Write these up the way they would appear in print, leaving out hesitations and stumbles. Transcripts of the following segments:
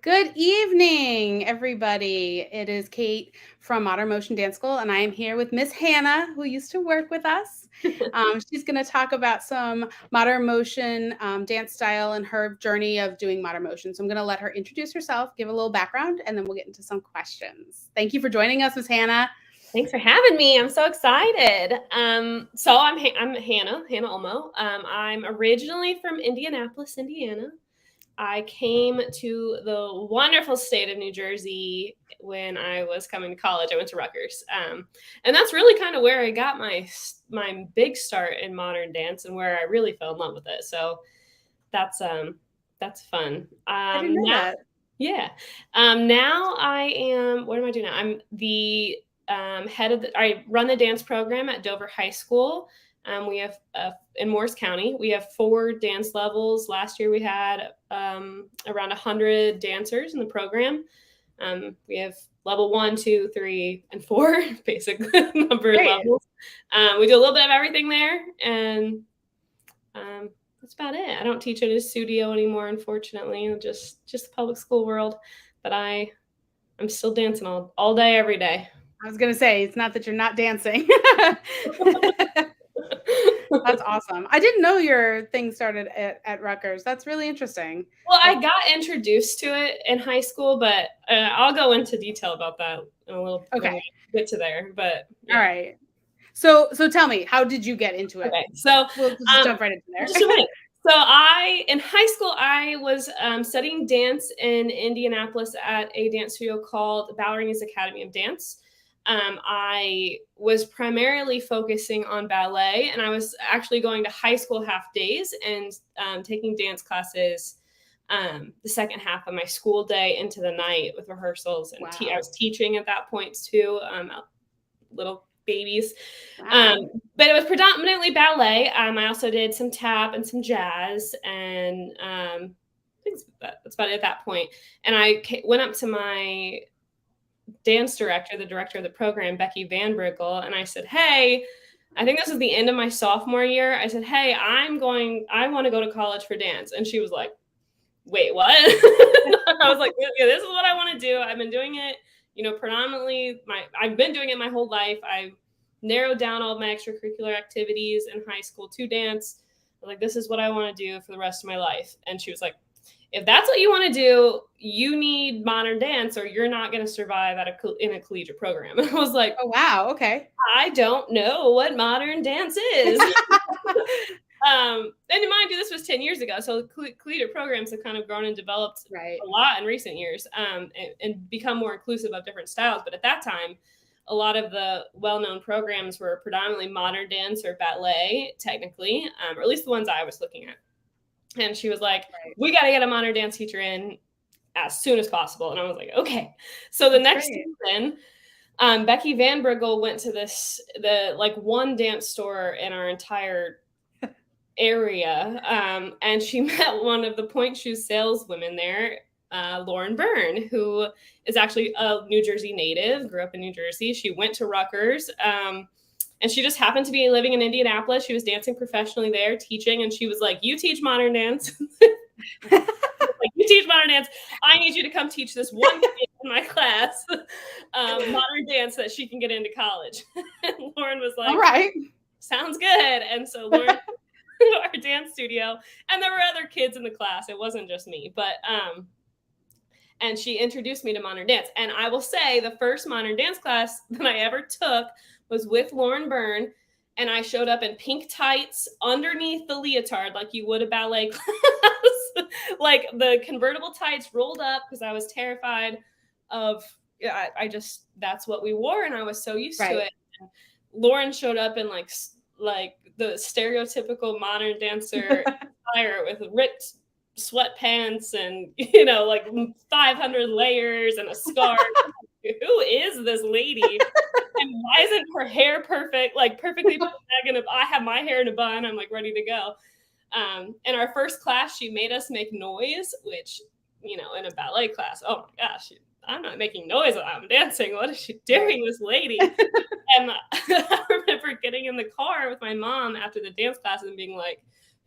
Good evening, everybody. It is Kate from Modern Motion Dance School, and I am here with Miss Hannah, who used to work with us. She's going to talk about some modern motion dance style and her journey of doing modern motion. So I'm going to let her introduce herself, give a little background, and then we'll get into some questions. Thank you for joining us, Miss Hannah. Thanks for having me. I'm so excited. I'm Hannah Olmo. I'm originally from Indianapolis, Indiana. I came to the wonderful state of New Jersey when I was coming to college. I went to Rutgers, and that's really kind of where I got my big start in modern dance and where I really fell in love with it. So that's fun. I didn't know that. Yeah. Now I am. What am I doing now? I'm the I run the dance program at Dover High School. We have in Morris County, we have 4 dance levels. Last year we had around 100 dancers in the program. We have level 1, 2, 3, and 4, basic number of levels. We do a little bit of everything there, and that's about it. I don't teach in a studio anymore, unfortunately. Just the public school world, but I'm still dancing all day, every day. I was going to say, it's not that you're not dancing. That's awesome. I didn't know your thing started at Rutgers. That's really interesting. Well, I got introduced to it in high school, but I'll go into detail about that in a little bit when we get to there. But yeah. All right. So tell me, how did you get into it? Okay, so we'll just jump right into there. So in high school, I was studying dance in Indianapolis at a dance studio called Ballerina's Academy of Dance. I was primarily focusing on ballet, and I was actually going to high school half days and taking dance classes the second half of my school day into the night with rehearsals. And I was teaching at that point too, little babies. But it was predominantly ballet. I also did some tap and some jazz, and I think that's about it at that point. And I went up to my dance director, the director of the program, Becky Van Brickle, and I said, hey, I think this is the end of my sophomore year. I said, hey, I want to go to college for dance. And she was like, wait, what? I was like, yeah, this is what I want to do. I've been doing it, predominantly I've been doing it my whole life. I narrowed down all of my extracurricular activities in high school to dance. I was like, this is what I want to do for the rest of my life. And she was like, if that's what you want to do, you need modern dance or you're not going to survive in a collegiate program. And I was like, oh, wow. Okay. I don't know what modern dance is. And mind you, this was 10 years ago. So collegiate programs have kind of grown and developed a lot in recent years and become more inclusive of different styles. But at that time, a lot of the well-known programs were predominantly modern dance or ballet, technically, or at least the ones I was looking at. And she was like, we got to get a modern dance teacher in as soon as possible. And I was like, okay. So the next season, Becky Van Brickle went to the one dance store in our entire area. And she met one of the point shoe saleswomen there, Lauren Byrne, who is actually a New Jersey native, grew up in New Jersey. She went to Rutgers. And she just happened to be living in Indianapolis. She was dancing professionally there, teaching. And she was like, you teach modern dance. Like, you teach modern dance. I need you to come teach this one kid in my class modern dance so that she can get into college. And Lauren was like, all right, sounds good. And so Lauren to our dance studio. And there were other kids in the class. It wasn't just me. But and she introduced me to modern dance. And I will say the first modern dance class that I ever took was with Lauren Byrne, and I showed up in pink tights underneath the leotard like you would a ballet class, like the convertible tights rolled up because I was terrified of, that's what we wore, and I was so used to it. And Lauren showed up in like the stereotypical modern dancer attire with ripped sweatpants and, like 500 layers and a scarf. Who is this lady? And why isn't her hair perfect? Like perfectly I have my hair in a bun. I'm like ready to go. In our first class, she made us make noise, which, in a ballet class, oh my gosh, I'm not making noise while I'm dancing. What is she doing, this lady? And I remember getting in the car with my mom after the dance class and being like,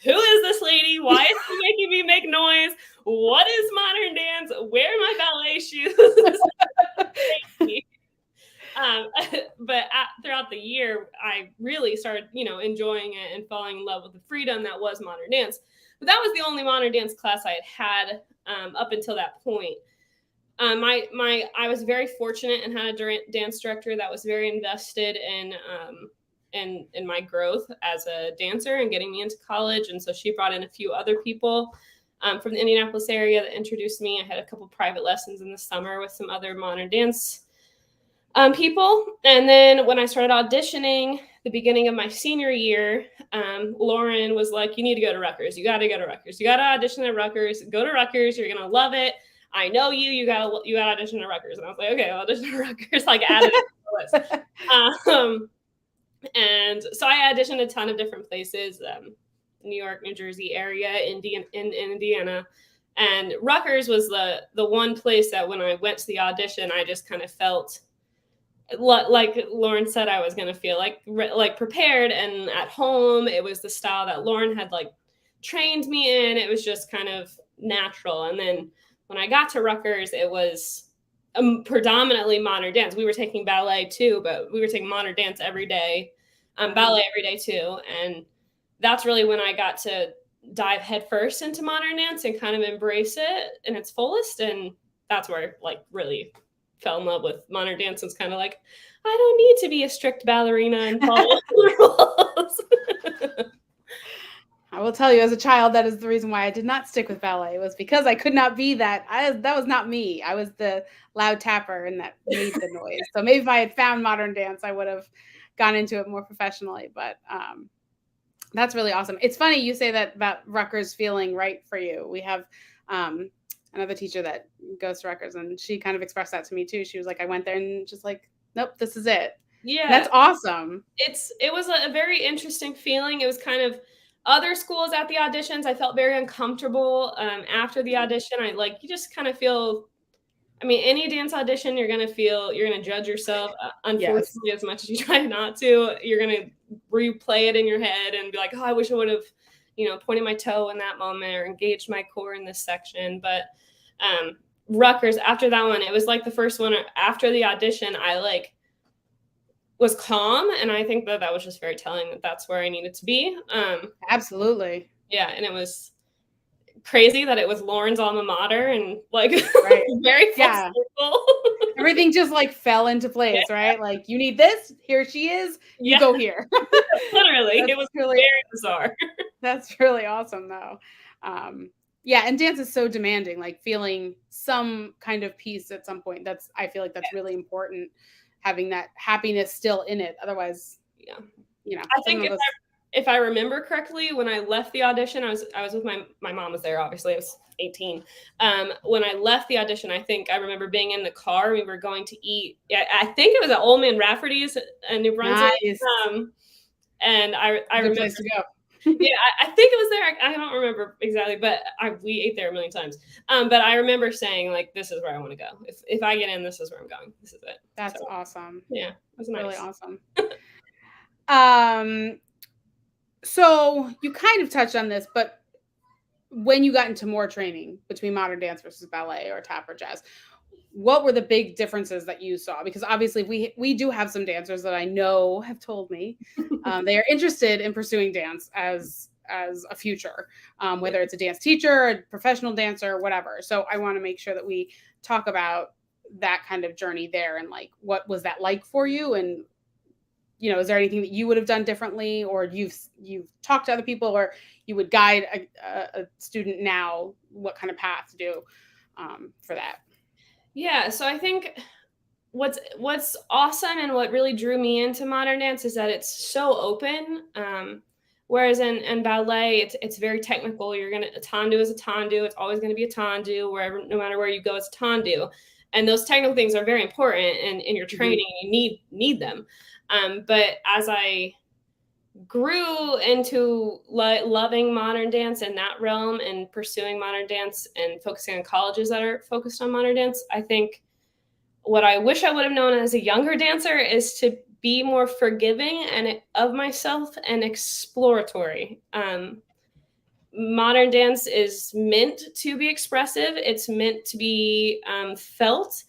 who is this lady? Why is she making me make noise? What is modern dance? Where are my ballet shoes? But throughout the year, I really started, enjoying it and falling in love with the freedom that was modern dance. But that was the only modern dance class I had up until that point. I was very fortunate and had a dance director that was very invested in my growth as a dancer and getting me into college. And so she brought in a few other people from the Indianapolis area that introduced me. I had a couple private lessons in the summer with some other modern dance people. And then when I started auditioning, the beginning of my senior year, Lauren was like, you need to go to Rutgers. You got to go to Rutgers. You got to audition at Rutgers. Go to Rutgers. You're going to love it. I know you. You got to audition at Rutgers. And I was like, okay, I'll audition at Rutgers. Like, added it to the list. And so I auditioned a ton of different places, New York, New Jersey area, in Indiana. And Rutgers was the one place that when I went to the audition, I just kind of felt like Lauren said, I was going to feel like prepared and at home. It was the style that Lauren had like trained me in. It was just kind of natural. And then when I got to Rutgers, it was predominantly modern dance. We were taking ballet too, but we were taking modern dance every day, ballet every day too. And that's really when I got to dive headfirst into modern dance and kind of embrace it in its fullest. And that's where I like really fell in love with modern dance. It's kind of like, I don't need to be a strict ballerina and follow the rules. I will tell you, as a child, that is the reason why I did not stick with ballet. It was because I could not be that. That was not me. I was the loud tapper and that made the noise. So maybe if I had found modern dance, I would have gone into it more professionally. But that's really awesome. It's funny you say that about Rutgers feeling right for you. We have another teacher that goes to Rutgers, and she kind of expressed that to me too. She was like, I went there and just like, nope, this is it. Yeah, that's awesome. It was a very interesting feeling. It was kind of other schools at the auditions. I felt very uncomfortable after the audition. You just kind of feel. I mean, any dance audition, you're gonna judge yourself. Unfortunately, yes. As much as you try not to, you're gonna replay it in your head and be like, oh, I wish I would have, pointed my toe in that moment or engaged my core in this section. But Rutgers, after that one, it was like the first one after the audition, I was calm. And I think that was just very telling that that's where I needed to be. Absolutely. Yeah. And it was crazy that it was Lauren's alma mater and right. Very full circle. Everything just fell into place, right? Like, you need this, here she is, you go here. Literally. It was really very bizarre. That's really awesome though. Yeah, and dance is so demanding, like feeling some kind of peace at some point. I feel like that's really important, having that happiness still in it. Otherwise, I think if I remember correctly, when I left the audition, I was with my mom was there, obviously. I was 18. When I left the audition, I think I remember being in the car. We were going to eat. I think it was at Olmo and Rafferty's in New Brunswick. Nice. And I remember. Place to go. Yeah, I think it was there. I don't remember exactly, but we ate there a million times. But I remember saying, this is where I want to go. If I get in, this is where I'm going. This is it. That's awesome. Yeah, it was nice. Really awesome. So you kind of touched on this, but when you got into more training between modern dance versus ballet or tap or jazz, what were the big differences that you saw? Because obviously we do have some dancers that I know have told me they are interested in pursuing dance as a future, whether it's a dance teacher, a professional dancer, whatever. So I want to make sure that we talk about that kind of journey there and what was that like for you? And is there anything that you would have done differently, or you've talked to other people, or you would guide a student now what kind of path to do for that? Yeah, so I think what's awesome and what really drew me into modern dance is that it's so open. Whereas in ballet, it's very technical. A tendu is a tendu. It's always going to be a tendu no matter where you go, it's a tendu. And those technical things are very important in your training. Mm-hmm. You need them. But as I grew into loving modern dance in that realm and pursuing modern dance and focusing on colleges that are focused on modern dance, I think what I wish I would have known as a younger dancer is to be more forgiving of myself and exploratory. modern dance is meant to be expressive. It's meant to be felt,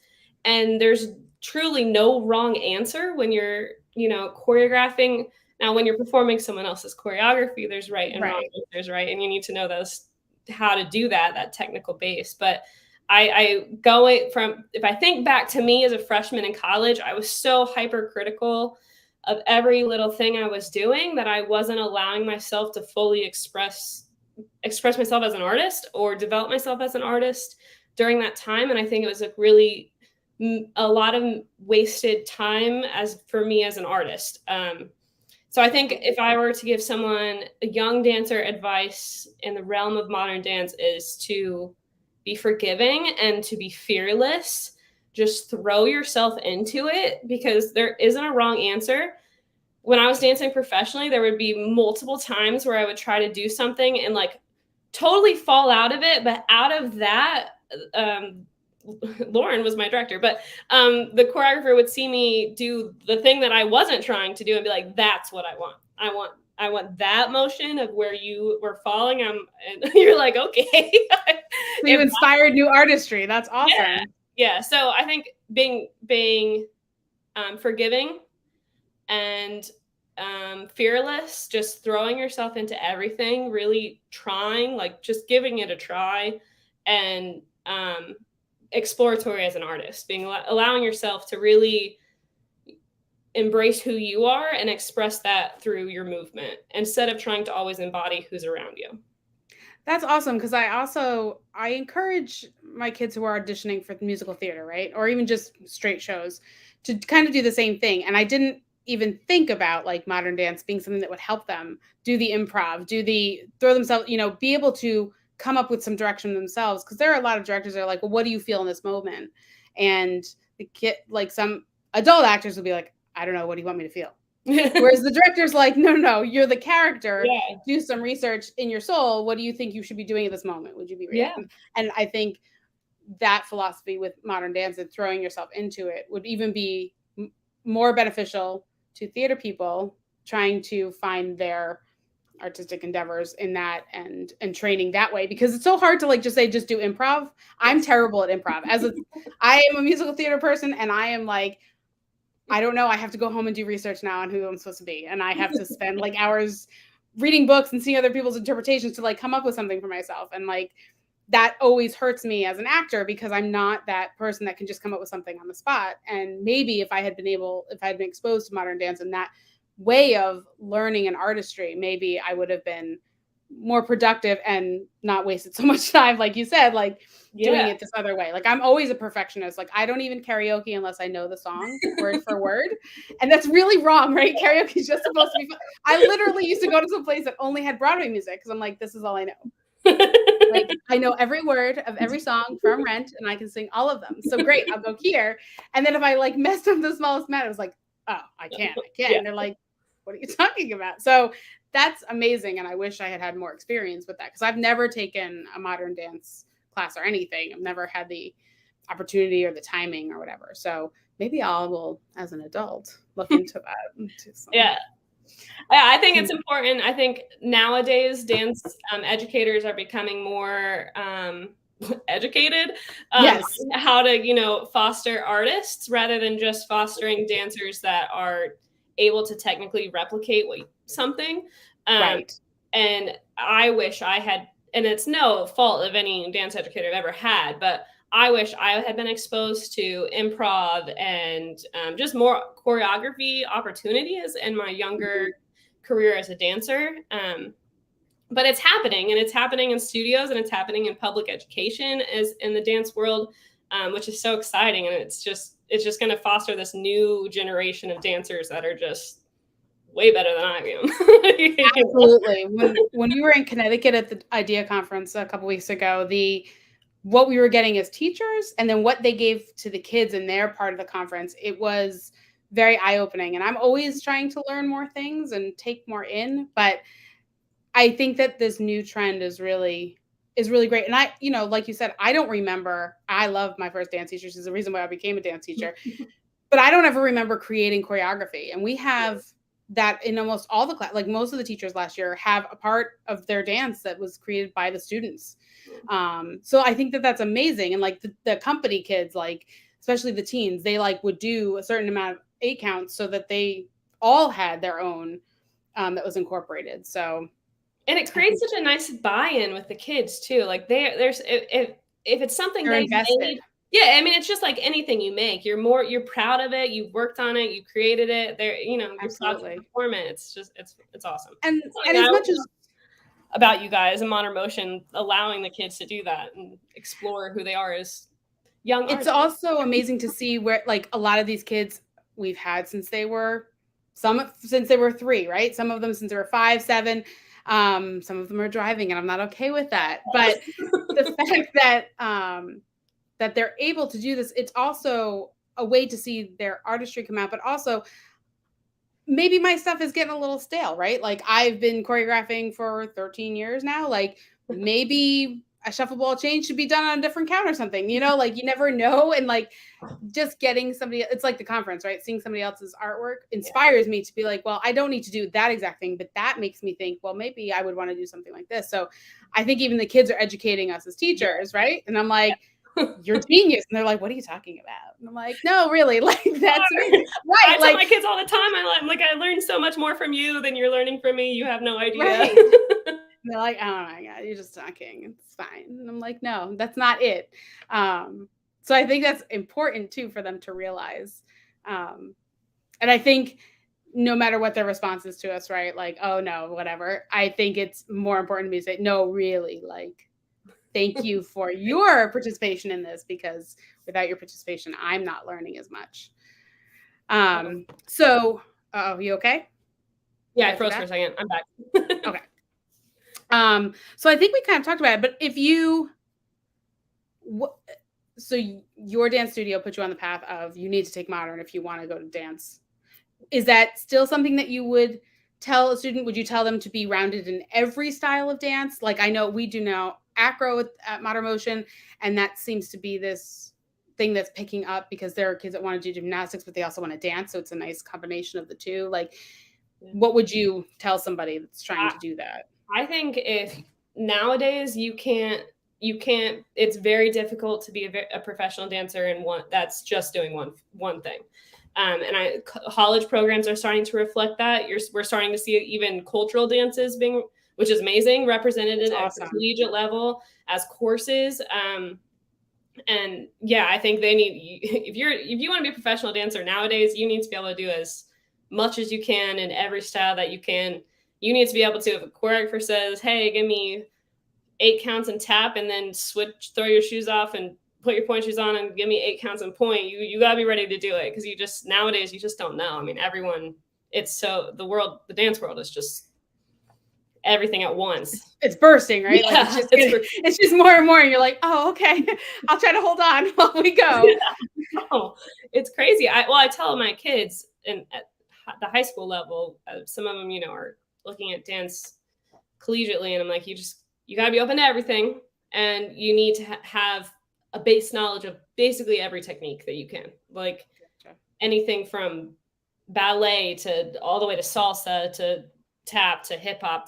and there's truly no wrong answer when you're, choreographing. Now, when you're performing someone else's choreography, there's right and wrong answers, right? And you need to know those, how to do that technical base. But I go from, if I think back to me as a freshman in college, I was so hypercritical of every little thing I was doing that I wasn't allowing myself to fully express myself as an artist or develop myself as an artist during that time. And I think it was a lot of wasted time as for me as an artist. So I think if I were to give someone, a young dancer, advice in the realm of modern dance, is to be forgiving and to be fearless. Just throw yourself into it, because there isn't a wrong answer. When I was dancing professionally, there would be multiple times where I would try to do something and like totally fall out of it. But out of that, Lauren was my director, but the choreographer would see me do the thing that I wasn't trying to do and be like, that's what I want. I want that motion of where you were falling. And you're like, okay. So you inspired new artistry. That's awesome. Yeah. So I think being forgiving and fearless, just throwing yourself into everything, really trying, like just giving it a try, and exploratory as an artist, allowing yourself to really embrace who you are and express that through your movement instead of trying to always embody who's around you. That's awesome, because I encourage my kids who are auditioning for musical theater, right? Or even just straight shows, to kind of do the same thing. And I didn't even think about like modern dance being something that would help them do the improv, throw themselves, be able to come up with some direction themselves. Because there are a lot of directors that are like, well, what do you feel in this moment? And the kid, like some adult actors will be like, I don't know, what do you want me to feel? Whereas the director's like, no, you're the character. Yeah. Do some research in your soul. What do you think you should be doing at this moment? Would you be reacting? Yeah. And I think that philosophy with modern dance and throwing yourself into it would even be more beneficial to theater people trying to find their artistic endeavors in that, and training that way, because it's so hard to like just do improv. I'm terrible at improv. I am a musical theater person, and I am like, I don't know. I have to go home and do research now on who I'm supposed to be. And I have to spend like hours reading books and seeing other people's interpretations to like come up with something for myself. And like, that always hurts me as an actor, because I'm not that person that can just come up with something on the spot. And maybe if I had been exposed to modern dance and that way of learning an artistry, maybe I would have been more productive and not wasted so much time, like you said, like doing it this other way. Like, I'm always a perfectionist. Like, I don't even karaoke unless I know the song word for word. And that's really wrong, right? Karaoke is just supposed to be fun. I literally used to go to some place that only had Broadway music, because I'm like, this is all I know. Like, I know every word of every song from Rent, and I can sing all of them. So great, I'll go here. And then if I like messed up the smallest amount, it was like, oh, I can't. And they're like, what are you talking about? So that's amazing. And I wish I had had more experience with that, because I've never taken a modern dance class or anything. I've never had the opportunity or the timing or whatever. So maybe I will, as an adult, look into that. Yeah, I think it's important. I think nowadays dance educators are becoming more educated on how to, foster artists rather than just fostering dancers that are able to technically replicate something. Right. And I wish I had, and it's no fault of any dance educator I've ever had, but I wish I had been exposed to improv and just more choreography opportunities in my younger career as a dancer. But it's happening, and it's happening in studios, and it's happening in public education as in the dance world, which is so exciting. And it's just going to foster this new generation of dancers that are just way better than I am. Absolutely. When we were in Connecticut at the IDEA conference a couple weeks ago, what we were getting as teachers and then what they gave to the kids in their part of the conference, it was very eye-opening. And I'm always trying to learn more things and take more in, but I think that this new trend is really great. And I, like you said, I don't remember, I love my first dance teacher. She's the reason why I became a dance teacher, but I don't ever remember creating choreography. And we have that in almost all the class, like most of the teachers last year have a part of their dance that was created by the students. So I think that that's amazing. And like the company kids, like especially the teens, they like would do a certain amount of 8 counts so that they all had their own that was incorporated. So and it creates such a nice buy-in with the kids too. Like there's if it's something they're they invested. made, yeah, I mean, it's just like anything you make. You're proud of it. You've worked on it. You created it. You're proud to Absolutely. perform it. It's just it's awesome. And It's something and that as I much love as about you guys and Modern Motion, allowing the kids to do that and explore who they are as young it's artists. also amazing to see where like a lot of these kids we've had since they were 3, right? Some of them since they were 5, 7. Some of them are driving, and I'm not okay with that. But the fact that that they're able to do this, it's also a way to see their artistry come out, but also maybe my stuff is getting a little stale, right? Like I've been choreographing for 13 years now. Like maybe a shuffle ball change should be done on a different count or something, like you never know. And like just getting somebody, it's like the conference, right? Seeing somebody else's artwork inspires me to be like, well, I don't need to do that exact thing, but that makes me think, well, maybe I would want to do something like this. So I think even the kids are educating us as teachers, right? And I'm like, you're genius. And they're like, what are you talking about? And I'm like, no, really, like that's amazing. Right. I like tell my kids all the time, I learned so much more from you than you're learning from me. You have no idea. right. They're like, oh my God, you're just talking. It's fine. And I'm like, no, that's not it. So I think that's important too for them to realize. And I think no matter what their response is to us, right? Like, oh no, whatever. I think it's more important to me to say, no, really, like, thank you for your participation in this, because without your participation, I'm not learning as much. So, you okay? Yeah, I froze for a second. I'm back. Okay. So I think we kind of talked about it, but if you, so your dance studio put you on the path of you need to take modern if you want to go to dance. Is that still something that you would tell a student? Would you tell them to be rounded in every style of dance? Like I know we do now acro at Modern Motion, and that seems to be this thing that's picking up because there are kids that want to do gymnastics, but they also want to dance. So it's a nice combination of the two. Like, what would you tell somebody that's trying to do that? I think if nowadays you can't, it's very difficult to be a professional dancer and that's just doing one thing. And college programs are starting to reflect that. We're starting to see even cultural dances being, which is amazing, represented at the collegiate level as courses. And yeah, I think they need, if you want to be a professional dancer nowadays, you need to be able to do as much as you can in every style that you can. You need to be able to, if a choreographer says, hey, give me 8 counts and tap, and then switch, throw your shoes off and put your point shoes on and give me 8 counts and point, you got to be ready to do it. Because nowadays, you just don't know. I mean, everyone, the dance world is just everything at once. It's bursting, right? Yeah, like it's just more and more. And you're like, oh, okay, I'll try to hold on while we go. Yeah. Oh, it's crazy. I tell my kids at the high school level, some of them, are looking at dance collegiately, and I'm like, you got to be open to everything, and you need to have a base knowledge of basically every technique that you can, like anything from ballet to all the way to salsa to tap to hip hop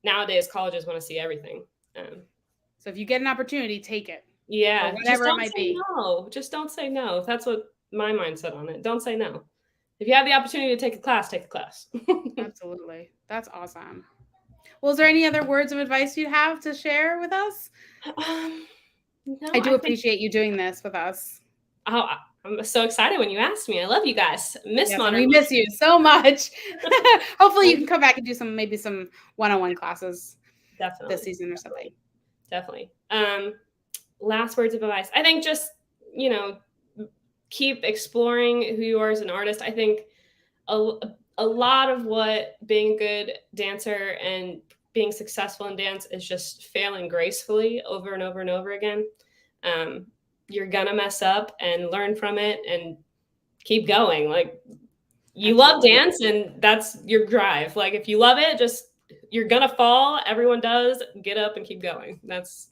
nowadays colleges want to see everything. So if you get an opportunity, take it. Yeah, whatever it might be. No, just don't say no. That's what my mindset on it. Don't say no. If you have the opportunity to take a class, take a class. Absolutely. That's awesome. Well, is there any other words of advice you have to share with us? No, I do appreciate you doing this with us. Oh, I'm so excited when you asked me. I love you guys. We miss you so much. Hopefully you can come back and do maybe some one-on-one classes this season or something. Definitely. Last words of advice. I think just, keep exploring who you are as an artist. I think a lot of what being a good dancer and being successful in dance is just failing gracefully over and over and over again. You're gonna mess up and learn from it and keep going. Like, you love dance and that's your drive. Like, if you love it, you're gonna fall. Everyone does. Get up and keep going. That's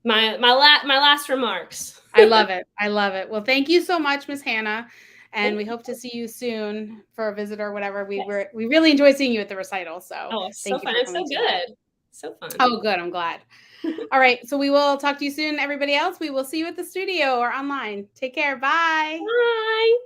my last remarks. I love it. Well, thank you so much, Miss Hannah. and we hope to see you soon for a visit or whatever. We really enjoyed seeing you at the recital, so Oh, it's so thank you fun. for It's coming so to that. good. So fun. Oh, good. I'm glad. All right. So we will talk to you soon, everybody else. We will see you at the studio or online. Take care. Bye. Bye.